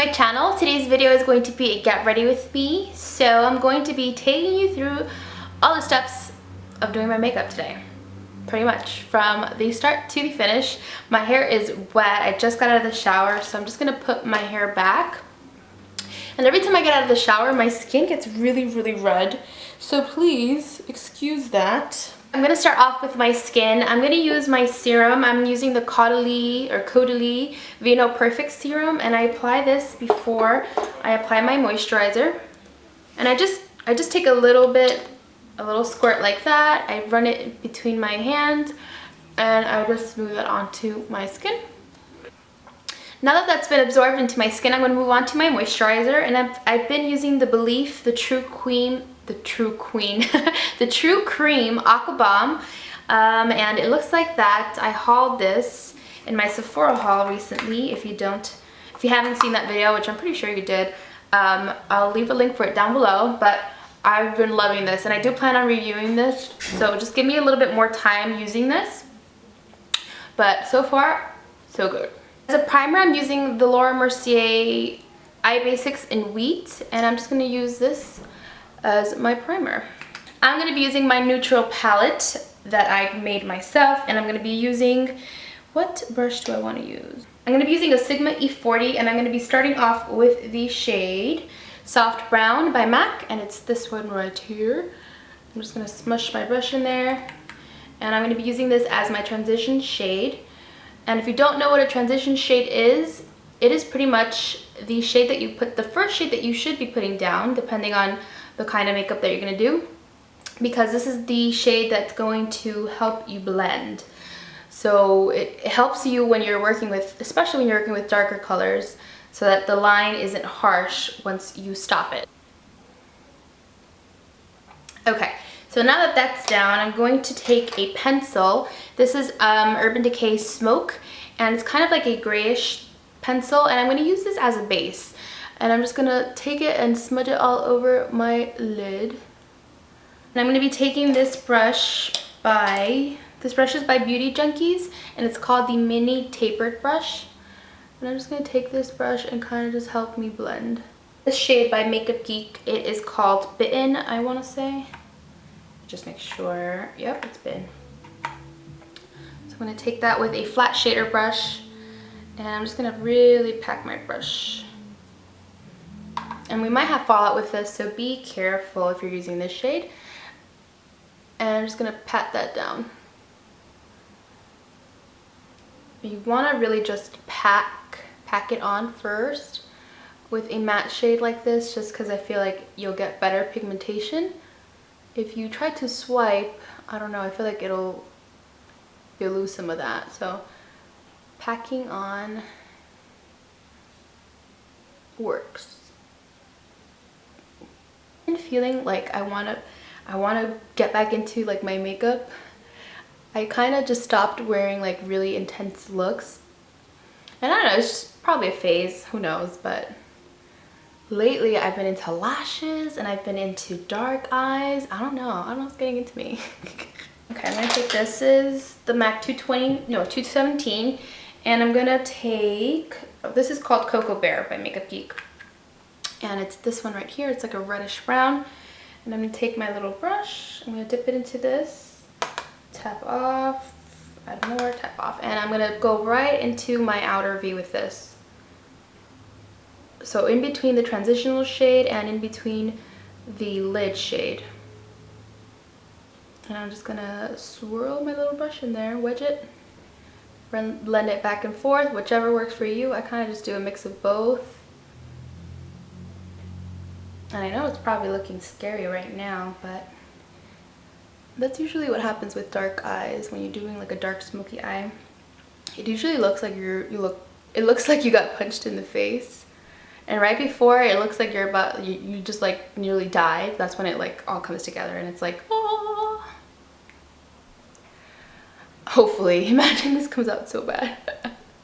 my channel. Today's video is going to be a get ready with me. So I'm going to be taking you through all the steps of doing my makeup today. Pretty much from the start to the finish. My hair is wet. I just got out of the shower, so I'm just gonna put my hair back. And every time I get out of the shower, my skin gets really red. So please excuse that. I'm gonna start off with my skin. I'm gonna use my serum. I'm using the Caudalie Vino Perfect Serum, and I apply this before I apply my moisturizer. And I just take a little squirt like that. I run it between my hands, and I just smooth it onto my skin. Now that that's been absorbed into my skin, I'm going to move on to my moisturizer, and I've been using the Belief, the True Cream Aqua Bomb, and it looks like that. I hauled this in my Sephora haul recently. If you haven't seen that video, which I'm pretty sure you did, I'll leave a link for it down below. But I've been loving this, and I do plan on reviewing this, so just give me a little bit more time using this. But so far, so good. As a primer, I'm using the Laura Mercier Eye Basics in Wheat, and I'm just going to use this as my primer. I'm going to be using my neutral palette that I made myself, and I'm going to be using, what brush do I want to use? I'm going to be using a Sigma E40, and I'm going to be starting off with the shade Soft Brown by MAC, and it's this one right here. I'm just going to smush my brush in there, and I'm going to be using this as my transition shade. And if you don't know what a transition shade is, it is pretty much the shade that you put, the first shade that you should be putting down, depending on the kind of makeup that you're going to do, because this is the shade that's going to help you blend. So it helps you when you're working with, especially when you're working with darker colors, so that the line isn't harsh once you stop it. Okay, so now that that's down, I'm going to take a pencil. This is Urban Decay Smoke, and it's kind of like a grayish pencil, and I'm going to use this as a base. And I'm just going to take it and smudge it all over my lid. And I'm going to be taking this brush is by Beauty Junkies, and it's called the Mini Tapered brush. And I'm just going to take this brush and kind of just help me blend. This shade by Makeup Geek, it is called Bitten, I want to say. Just make sure, yep, it's Bitten. So I'm going to take that with a flat shader brush, and I'm just going to really pack my brush. And we might have fallout with this, so be careful if you're using this shade. And I'm just going to pat that down. You want to really just pack it on first with a matte shade like this, just because I feel like you'll get better pigmentation. If you try to swipe, I don't know, I feel like you'll lose some of that. So packing on works. And feeling like I want to get back into like my makeup. I kind of just stopped wearing like really intense looks, and I don't know, it's just probably a phase, who knows. But lately I've been into lashes, and I've been into dark eyes. I don't know what's getting into me. Okay, I'm gonna take, this is the MAC 217, and I'm gonna take, this is called Cocoa Bear by Makeup Geek, and it's this one right here. It's like a reddish brown, and I'm gonna take my little brush, I'm gonna dip it into this, tap off, add more, tap off, and I'm gonna go right into my outer V with this. So in between the transitional shade and in between the lid shade. And I'm just gonna swirl my little brush in there, wedge it, blend it back and forth, whichever works for you. I kind of just do a mix of both. And I know it's probably looking scary right now, but that's usually what happens with dark eyes. When you're doing like a dark smoky eye, it usually looks like it looks like you got punched in the face, and right before it looks like you just like nearly died. That's when it like all comes together, and it's like, oh. Hopefully, imagine this comes out so bad.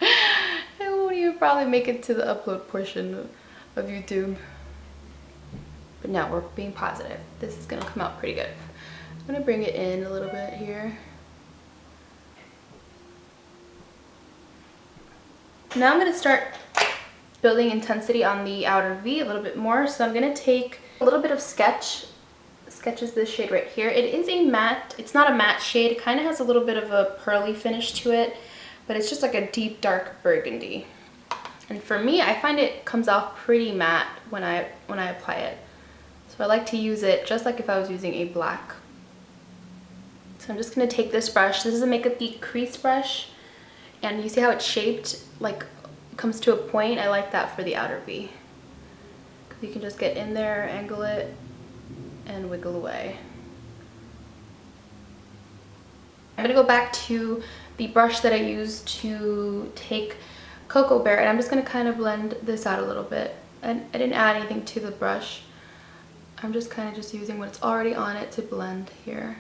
It won't even probably make it to the upload portion of YouTube. But no, we're being positive. This is gonna come out pretty good. I'm gonna bring it in a little bit here. Now I'm gonna start building intensity on the outer V a little bit more. So I'm going to take a little bit of Sketch. Sketch is this shade right here. It is a matte. It's not a matte shade. It kind of has a little bit of a pearly finish to it, but it's just like a deep dark burgundy. And for me, I find it comes off pretty matte when I apply it. So I like to use it just like if I was using a black. So I'm just going to take this brush. This is a Makeup Geek crease brush. And you see how it's shaped, like comes to a point? I like that for the outer V. You can just get in there, angle it, and wiggle away. I'm going to go back to the brush that I used to take Cocoa Bear, and I'm just going to kind of blend this out a little bit. And I didn't add anything to the brush. I'm just kind of just using what's already on it to blend here.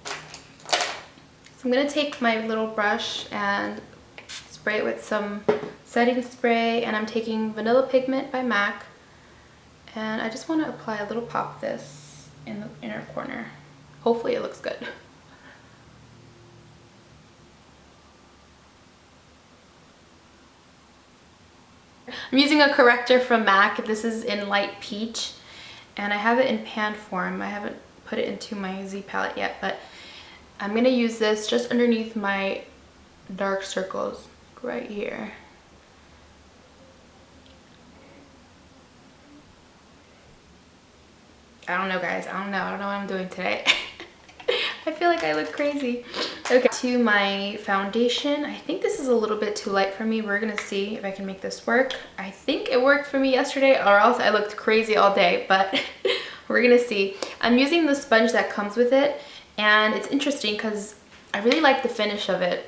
So I'm going to take my little brush and spray it with some setting spray, and I'm taking Vanilla Pigment by MAC, and I just want to apply a little pop of this in the inner corner. Hopefully it looks good. I'm using a corrector from MAC. This is in Light Peach, and I have it in pan form. I haven't put it into my Z palette yet, but I'm going to use this just underneath my dark circles right here. I don't know, guys. I don't know what I'm doing today. I feel like I look crazy. Okay, to my foundation. I think this is a little bit too light for me. We're gonna see if I can make this work. I think it worked for me yesterday, or else I looked crazy all day, but we're gonna see. I'm using the sponge that comes with it, and it's interesting because I really like the finish of it.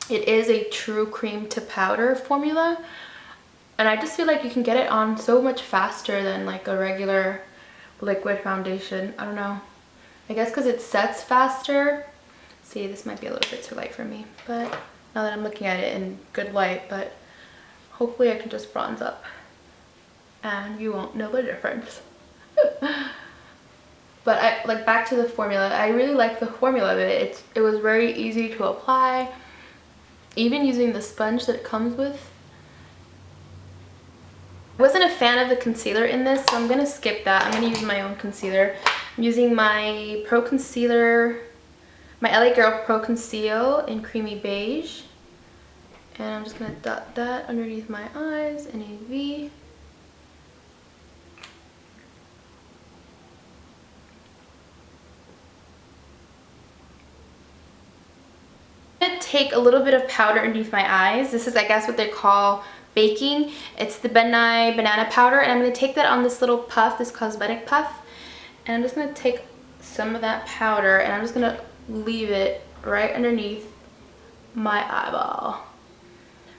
It is a true cream to powder formula, and I just feel like you can get it on so much faster than like a regular liquid foundation. I don't know. I guess because it sets faster. See, this might be a little bit too light for me, but now that I'm looking at it in good light, but hopefully I can just bronze up and you won't know the difference. But like back to the formula, I really like the formula of it. It was very easy to apply, even using the sponge that it comes with. I wasn't a fan of the concealer in this, so I'm gonna skip that. I'm gonna use my own concealer. I'm using my Pro Concealer, my LA Girl Pro Conceal in Creamy Beige. And I'm just gonna dot that underneath my eyes in a V. I'm gonna take a little bit of powder underneath my eyes. This is, I guess, what they call baking. It's the Ben Nye banana powder, and I'm going to take that on this little puff, this cosmetic puff, and I'm just going to take some of that powder and I'm just going to leave it right underneath my eyeball.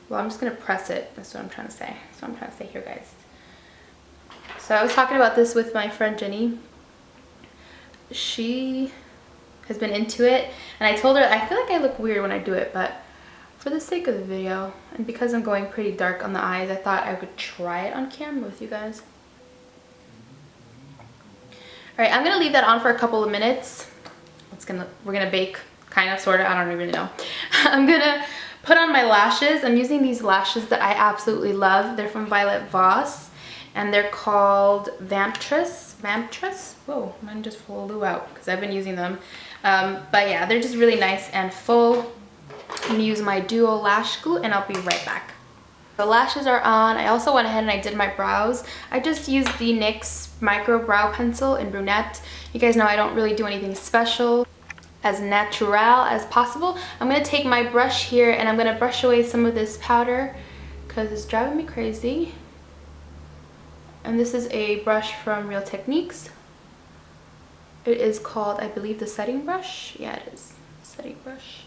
Well, I'm just going to press it. That's what I'm trying to say. That's what I'm trying to say here, guys. So I was talking about this with my friend Jenny. She has been into it, and I told her I feel like I look weird when I do it, but for the sake of the video, and because I'm going pretty dark on the eyes, I thought I would try it on camera with you guys. Alright, I'm going to leave that on for a couple of minutes. We're gonna bake, kind of, sort of, I don't even know. I'm going to put on my lashes. I'm using these lashes that I absolutely love. They're from Violet Voss, and they're called Vamptress. Vamptress? Whoa, mine just flew out because I've been using them. But yeah, they're just really nice and full. I'm going to use my Duo Lash Glue, and I'll be right back. The lashes are on. I also went ahead and I did my brows. I just used the NYX Micro Brow Pencil in Brunette. You guys know I don't really do anything special. As natural as possible. I'm going to take my brush here and I'm going to brush away some of this powder because it's driving me crazy. And this is a brush from Real Techniques. It is called, I believe, the setting brush. Yeah, it is. Setting brush.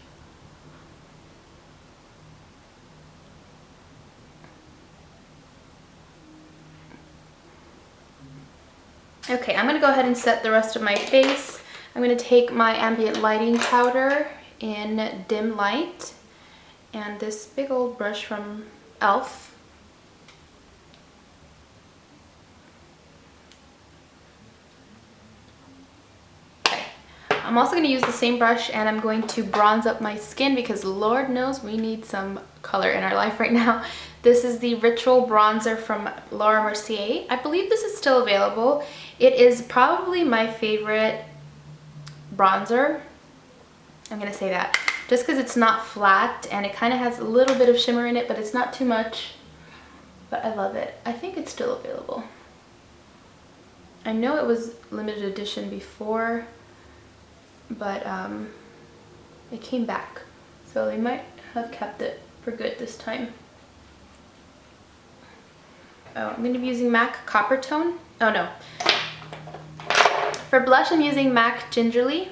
Okay, I'm going to go ahead and set the rest of my face. I'm going to take my ambient lighting powder in Dim Light and this big old brush from e.l.f. Okay, I'm also going to use the same brush and I'm going to bronze up my skin because Lord knows we need some color in our life right now. This is the Ritual Bronzer from Laura Mercier. I believe this is still available. It is probably my favorite bronzer. I'm gonna say that. Just because it's not flat and it kind of has a little bit of shimmer in it, but it's not too much. But I love it. I think it's still available. I know it was limited edition before, but it came back. So they might have kept it for good this time. Oh, I'm going to be using MAC Copper Tone. Oh no. For blush, I'm using MAC Gingerly.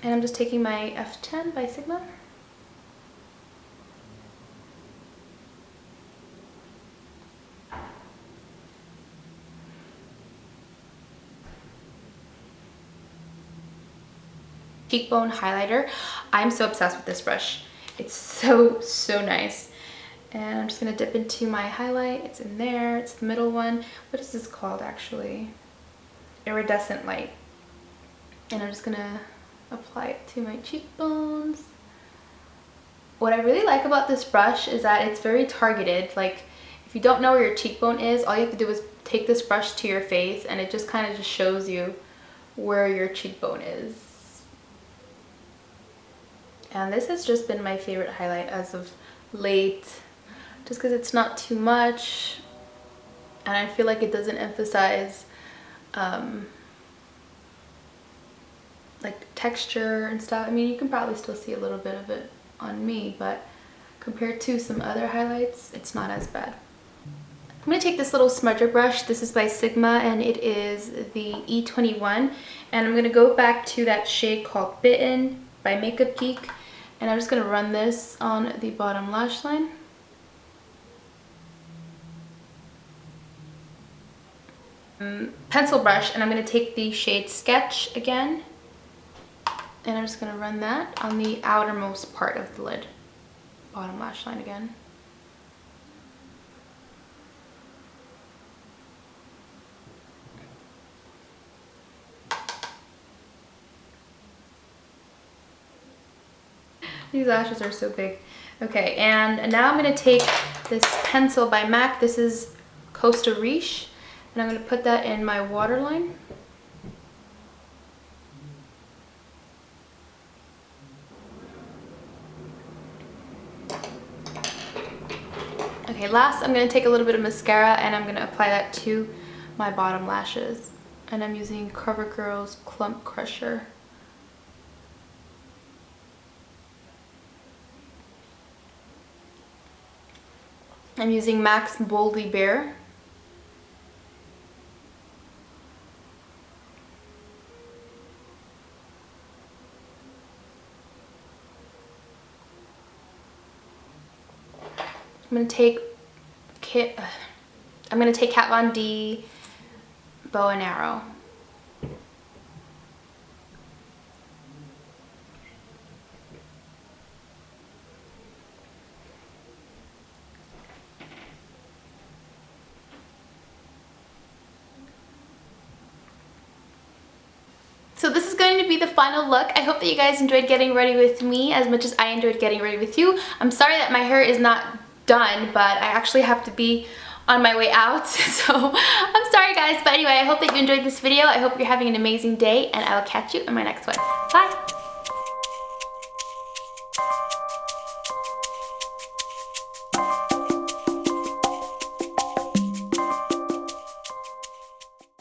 And I'm just taking my F10 by Sigma. Cheekbone highlighter. I'm so obsessed with this brush. It's so nice. And I'm just gonna dip into my highlight. It's in there. It's the middle one. What is this called actually? Iridescent light. And I'm just gonna apply it to my cheekbones. What I really like about this brush is that it's very targeted. Like if you don't know where your cheekbone is, all you have to do is take this brush to your face and it just kind of just shows you where your cheekbone is. And this has just been my favorite highlight as of late, just because it's not too much and I feel like it doesn't emphasize like texture and stuff. I mean, you can probably still see a little bit of it on me, but compared to some other highlights, it's not as bad. I'm going to take this little smudger brush. This is by Sigma and it is the E21, and I'm going to go back to that shade called Bitten by Makeup Geek. And I'm just going to run this on the bottom lash line. Pencil brush, and I'm going to take the shade Sketch again. And I'm just going to run that on the outermost part of the lid. Bottom lash line again. These lashes are so big. Okay, and now I'm going to take this pencil by MAC. This is Costa Riche, and I'm going to put that in my waterline. Okay, last I'm going to take a little bit of mascara and I'm going to apply that to my bottom lashes. And I'm using CoverGirl's Clump Crusher. I'm using MAC's Boldly Bare. I'm going to take Kat Von D Bow and Arrow. So this is going to be the final look. I hope that you guys enjoyed getting ready with me as much as I enjoyed getting ready with you. I'm sorry that my hair is not done, but I actually have to be on my way out, so I'm sorry guys. But anyway, I hope that you enjoyed this video. I hope you're having an amazing day, and I will catch you in my next one. Bye!